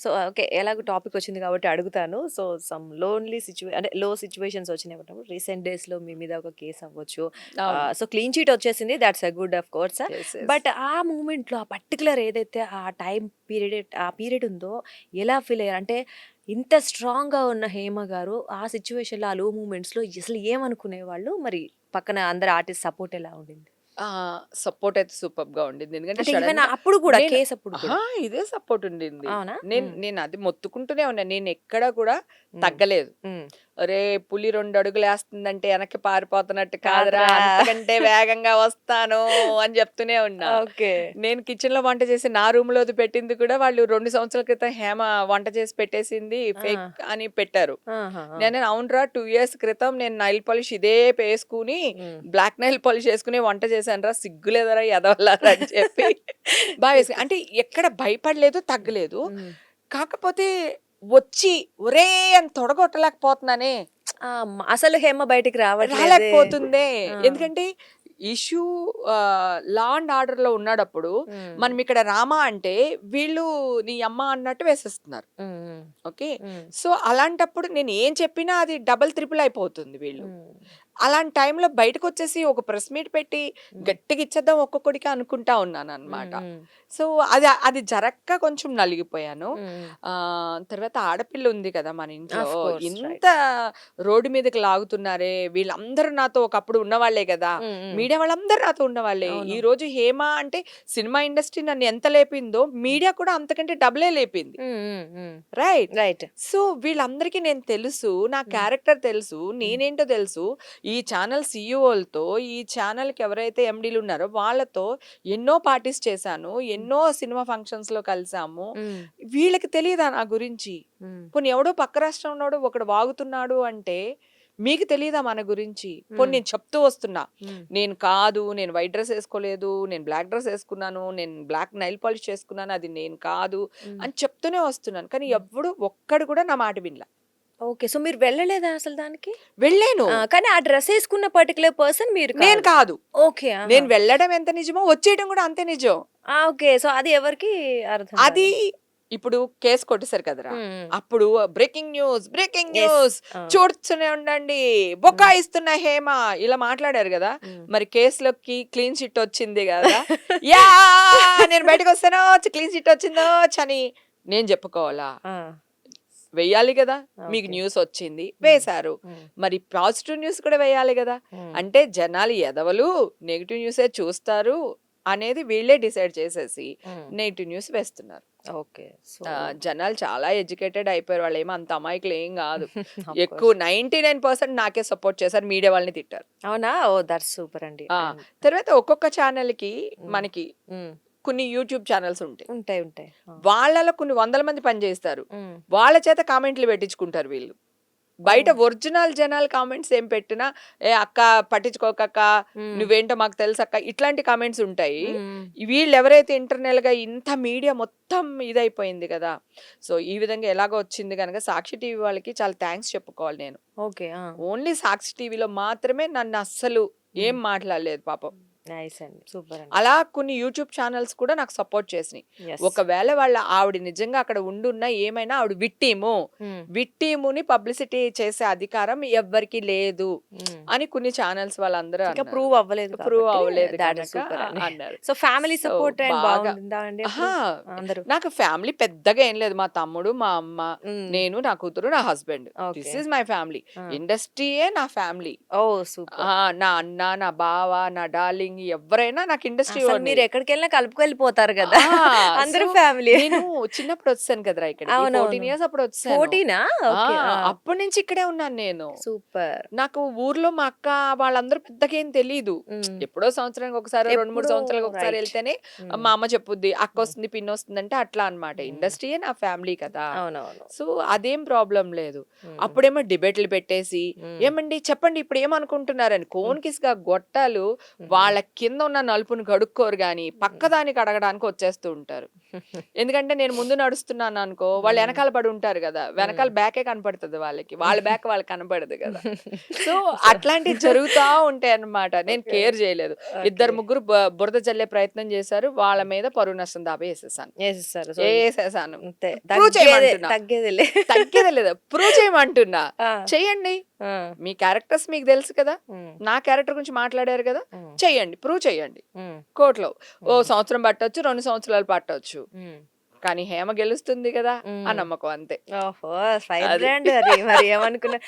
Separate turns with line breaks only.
So okay. ఎలాగో topic వచ్చింది కాబట్టి అడుగుతాను. సో సమ్ లోన్లీ అంటే లో సిట్యుయేషన్స్ వచ్చినప్పుడు రీసెంట్ డేస్‌లో మీ మీద ఒక కేస్ అవ్వచ్చు.
అవును.
సో క్లీన్ చీట్ వచ్చేసింది. That's a good of course.
Yes. Yes.
But ఆ మూమెంట్‌లో ఆ పర్టిక్యులర్ ఏదైతే ఆ టైమ్ పీరియడ్ ఉందో ఎలా ఫీల్ అయ్యారు? అంటే ఇంత స్ట్రాంగ్‌గా ఉన్న హేమ గారు ఆ సిట్యుయేషన్‌లో ఆ లో మూమెంట్స్‌లో అసలు ఏమనుకునేవాళ్ళు? మరి పక్కన అందరు ఆర్టిస్ట్ సపోర్ట్ ఎలా ఉండింది?
సపోర్ట్ అయితే సూపర్బ్‌గా ఉండింది. ఎందుకంటే
అంటే ఈవెన్
సడెన్‌గా
అప్పుడు గూడా
నేను
కేస్ అప్పుడు కూడా.
ఇదే సపోర్ట్ ఉండింది.
అవునా?
నేను
హ్మ్.
నేను అది మొత్తుకుంటూనే ఉన్నా. నేనెక్కడా కూడా
హ్మ్.
తగ్గలేదు.
హ్మ్.
ఒరేయ్! పులి 2 అడుగులేస్తుందంటే ఎనక్కి పారిపోతున్నట్టు కాదురా!
కాదురా!
అంతకంటే వేగంగా వస్తాను అని చెప్తూనే ఉన్నా.
ఓకే.
నేను కిచెన్‌లో వంట చేసి నా రూమ్‌లోది పెట్టింది కూడా వాళ్ళు 2 సంవత్సరాల క్రితం హేమ వంట చేసి పెట్టేసింది
ఆ!
ఫేక్ అని పెట్టారు.
ఆహా! ఆ!
నేను అవునురా 2 ఇయర్స్ క్రితం నేను నైల్ పాలిష్ ఇదే వేసుకొని
హ్మ్.
బ్లాక్ నెయిల్ పాలిష్ ఏసుకొని వంట చేశానురా సిగ్గులేదురా ఎదవల్లారా అని చెప్పి వేసి అంటే ఎక్కడ భయపడలేదు, తగ్గలేదు.
హ్మ్.
కాకపోతే వచ్చి ఒరేయ్! అని తొడగొట్టలేకపోతున్నానే.
అసలు హేమ బయటికి రావట్లేదే.
రాలేకపోతుందే.
ఆ!
ఎందుకంటే ఇష్యూ లా అండ్ ఆర్డర్‌లో ఉన్నాడప్పుడు
హ్మ్.
మనం ఇక్కడ రామా అంటే వీళ్ళు నీ అమ్మ అన్నట్టు వేసేస్తున్నారు.
హ్మ్. హ్మ్.
ఓకే.
హ్మ్.
సో, అలాంటప్పుడు నేను ఏం చెప్పినా అది డబుల్, త్రిపుల్ అయిపోతుంది వీళ్ళు.
హ్మ్.
అలాంటి టైంలో బయటకొచ్చేసి ఒక ప్రెస్ మీట్ పెట్టి
హ్మ్.
గట్టిగా ఇచ్చేద్దాం ఒక్కొక్కడికి అనుకుంటా
హ్మ్.
ఉన్నాననమాట.
హ్మ్.
సో, అది జరక్క కొంచెం నలిగిపోయాను.
హ్మ్.
తర్వాత ఆడపిల్ల ఉంది కదా మన ఇంట్లో.
Of course.
ఇంత
రైట్.
రోడ్డు మీదకి లాగుతున్నారే! వీళ్ళందరూ నాతో ఒకప్పుడు ఉన్నవాళ్ళే గదా!
హ్మ్. హ్మ్.
మీడియా వాళ్ళందరూ నాతో ఉన్నవాళ్ళే.
అవును.
ఈరోజు హేమ అంటే సినిమా ఇండస్ట్రీ నన్ను ఎంత లేపిందో మీడియా కూడా అంతకంటే డబులే లేపింది.
హ్మ్. హ్మ్. హ్మ్.
రైట్.
రైట్.
సో, వీళ్ళందరికీ నేను తెలుసు. నా
హ్మ్.
క్యారెక్టర్ తెలుసు.
హ్మ్.
నేనేంటో తెలుసు. ఈ ఛానల్ సీఈఓలతో, ఈ ఛానల్‌కి ఎవరైతే ఎండీలున్నారో వాళ్ళతో ఎన్నో పార్టీస్ చేశాను.
హ్మ్.
ఎన్నో సినిమా ఫంక్షన్స్‌లో కలిసాము.
హ్మ్.
వీళ్ళకి తెలీదా నా గురించి?
హ్మ్.
పోనీ ఎవడో పక్క రాష్ట్రంలోడు ఒకడు వాగుతున్నాడు అంటే, మీకు తెలీదా మన గురించి? పోనీ
హ్మ్.
నేను చెప్తూ వస్తున్నా.
హ్మ్.
నేను కాదు, నేను వైట్ డ్రెస్ ఏసుకోలేదు, నేను బ్లాక్ డ్రెస్ ఏసుకున్నాను, నేను బ్లాక్ నెయిల్ పాలిష్ చేసుకున్నాను, అది నేను కాదు
హ్మ్.
అని చెప్తూనే వస్తున్నాను. కానీ
హ్మ్.
ఎవ్వడు ఒక్కడు కూడా నా మాట వినల.
ఓకే. సో మీరు వెళ్ళలేదా అసలు దానికి?
వెళ్ళాను.
కానీ ఆ డ్రెస్ ఏసుకున్న పర్టిక్యులర్ పర్సన్ మీరు
నేను
కాదు.
కాదు.
ఓకే. ఆహా!
నేను వెళ్ళడం ఎంత నిజమో, వచ్చేయడం కూడా అంతే నిజం.
ఓకే. సో అది ఎవరికీ అర్థం
అది
కాలేదు.
ఇప్పుడు కేస్ కొట్టేసారు కదరా!
హ్మ్. హ్మ్.
అప్పుడు breaking news, breaking
yes.
News
ఆ!
చూస్తూనే ఉండండి.
హ్మ్.
బుకాయిస్తున్న హేమ ఇలా మాట్లాడారు గదా!
హ్మ్.
మరి కేస్‌లోకి క్లీన్ చిట్ వచ్చింది గదా! యాహ్! నేను బయటకొస్తానోచ్ క్లీన్ చిట్ వచ్చిందోచ్ అని నేను జెప్పుకోవాలా?
ఆ!
వెయ్యాలి గదా! మీకు
ఓకే.
న్యూస్ వచ్చింది.
హ్మ్.
వేశారు.
హ్మ్.
మరి పాజిటివ్ న్యూస్ కూడా వేయాలి గదా!
హ్మ్.
అంటే జనాలు ఎదవలు నెగెటివ్ న్యూసే చూస్తారు అనేది వీళ్ళే డిసైడ్ చేసేసి
హ్మ్.
నెగెటివ్ న్యూస్ వేస్తున్నారు.
ఓకే. సో
జనాలు చాలా ఎడ్యుకేటెడ్ అయిపోయారు. వాళ్ళేమో అంత అమాయకులేం గాదు.
ఆఫ్
ఎక్కువ
కోర్స్.
99% నాకే సపోర్ట్ చేశారు. మీడియా వాళ్ళని తిట్టారు.
అవునా? ఓహ్! దట్స్ సూపర్ అండి.
ఆ!
అండ్
తర్వాత ఒక్కొక్క ఛానెల్‌కి
హ్మ్.
మనకి
హ్మ్.
కొన్ని యూట్యూబ్ ఛానెల్స్ ఉంటాయి.
ఉంటాయి. ఉంటాయి. ఆ!
వాళ్ళలో కొన్ని వందల మంది పని జేస్తారు.
హ్మ్.
వాళ్ళ చేత కామెంట్లు పెట్టించుకుంటారు వీళ్ళు. బయట
ఓహ్!
ఒరిజినల్ జనాలు కామెంట్స్ ఏం పెట్టినా, "ఏ అక్క పట్టించుకోకక్క,
హ్మ్.
నువ్వేంటో మాకు తెలుసక్క" ఇట్లాంటి కామెంట్స్ ఉంటాయి.
హ్మ్.
వీళ్ళెవరైతే ఇంటర్నల్‌గా ఇంత మీడియా మొత్తం ఇదైపోయింది కదా! సో, ఈ విధంగా ఎలాగో వచ్చింది గనక సాక్షి టీవీ వాళ్ళకి చాలా థాంక్స్ చెప్పుకోవాలి నేను.
ఓకే. ఆ!
ఓన్లీ సాక్షి టీవీలో మాత్రమే నన్నస్సలు
హ్మ్.
ఏం మాట్లాడలేదు పాపం.
నైస్ అండి. సూపర్ అండి.
అలా కొన్ని యూట్యూబ్ ఛానెల్స్ కూడా నాకు సపోర్ట్ చేసినియి.
యెస్.
ఒకవేళ ఆవిడ నిజంగా అక్కడ ఉండున్నా ఏమైనా ఆవిడ విట్టిము.
హ్మ్.
విట్టిముని పబ్లిసిటీ చేసే అధికారం ఎవ్వరికీ లేదు
హ్మ్.
అని కొన్ని ఛానెల్స్ వాళ్ళందరూ
ఇంకా
అన్నారు.
ప్రూవ్ అవ్వలేదు
ప్రూవ్
కాబట్టి
అవ్వలేదు
థాట్ ఇస్
కనుక
సూపర్ అండి.
అన్నారు.
So family
so,
support and
బాగా
బాగుండిందా అండి అప్పుడు?
అహా!
అందరూ.
నాకు ఫ్యామిలీ పెద్దగా ఏం లేదు. మా తమ్ముడు, మా అమ్మ,
హ్మ్.
నేను, నా కూతురు, నా husband. This
okay.
Is my family.
ఆ!
ఇండస్ట్రీయే నా ఫ్యామిలీ.
ఓహ్! సూపర్.
నా అన్న, నా బావ, నా డార్లింగ్ ఎవ్వరైనా నాకు ఇండస్ట్రీ
అసలు
ఓనే.
మీరెక్కడికెళ్ళినా కలుపుకెళ్ళిపోతారు గదా!
ఆ! సో,
అందరూ ఫ్యామిలీయే.
నేను చిన్నప్పుడొచ్చేసాను కదరా ఇక్కడికి.
అవునవును.
14 ఇయర్స్ అప్పుడొచ్చేసాను.
14ఆ?
ఆ!
ఓకే. ఆ!
అప్పటి నుంచి ఇక్కడే ఉన్నాను నేను.
సూపర్.
నాకు ఊర్లో మా అక్క వాళ్ళందరూ పెద్దగా ఏం తెలీదు.
హ్మ్.
ఎప్పుడో సంవత్సరానికి ఒకసారో, 2, 3
ఎప్పుడూ
సంవత్సరాలకు ఒకసారి
రైట్.
ఎళ్తేనే
హ్మ్.
మా అమ్మ చెప్పుద్ది.
హ్మ్.
అక్కొస్తుంది, పిన్నొస్తుందంటే అట్లా అన్నమాట.
హ్మ్.
ఇండస్ట్రీయే నా ఫ్యామిలీ కదా!
అవునవును.
సో, అదేం ప్రాబ్లమ్ లేదు.
హ్మ్.
అప్పుడేమో డిబేట్‌లు పెట్టేసి,
హ్మ్.
"ఏమండి చెప్పండి ఇప్పుడు ఏమనుకుంటున్నారని"
హ్మ్.
కోన్‌కిస్‌గా గొట్టాలు
హ్మ్.
వాళ్ళ కింద ఉన్న నలుపుని కడుక్కోరు గానీ, పక్కదానికి అడగడానికి వచ్చేస్తూ ఉంటారు. ఎందుకంటే నేను ముందు నడుస్తున్నాను అనుకో, వాళ్ళు
హ్మ్.
వెనకాల పడి ఉంటారు గదా! వెనకాల
హ్మ్.
బ్యాకే కనపడతది వాళ్ళకి. వాళ్ళ బ్యాక్ వాళ్ళకి కనపడదు గదా! సో,
సో
అట్లాంటివి జరుగుతా ఉంటాయన్నమాట. నేను
ఓకే.
కేర్ జేయలేదు.
ఓకే.
ఇద్దరు, ముగ్గురు బురద జల్లే ప్రయత్నం జేశారు. వాళ్ళ మీద పరువు నష్టం దావా యేసేసాను.
ఏసేసారు. సో,
యేసేసాను.
అంతే.
ప్రూవ్ చేయమంటున్నా.
తగ్గేదేలే.
తగ్గేదే లేదు. ప్రూవ్ చేయమంటున్నా.
ఆ!
చెయ్యండి.
ఆ!
మీ క్యారెక్టర్స్ మీకు తెలుసు కదా!
హ్మ్.
నా క్యారెక్టర్ గురించి మాట్లాడారు గదా!
హ్మ్.
చెయ్యండి. ప్రూవ్ చేయండి.
హ్మ్.
కోర్ట్‌లో. ఓ
హ్మ్.
సంవత్సరం పట్టొచ్చు, 2 సంవత్సరాలు పట్టొచ్చు.
హ్మ్.
కానీ హేమ గెలుస్తుంది గదా! ఆ
హ్మ్.
నమ్మకం అంతే.
ఓహో! ఫైర్
అది.
బ్రాండ్ అది. మరి ఏమనుకున్నారు?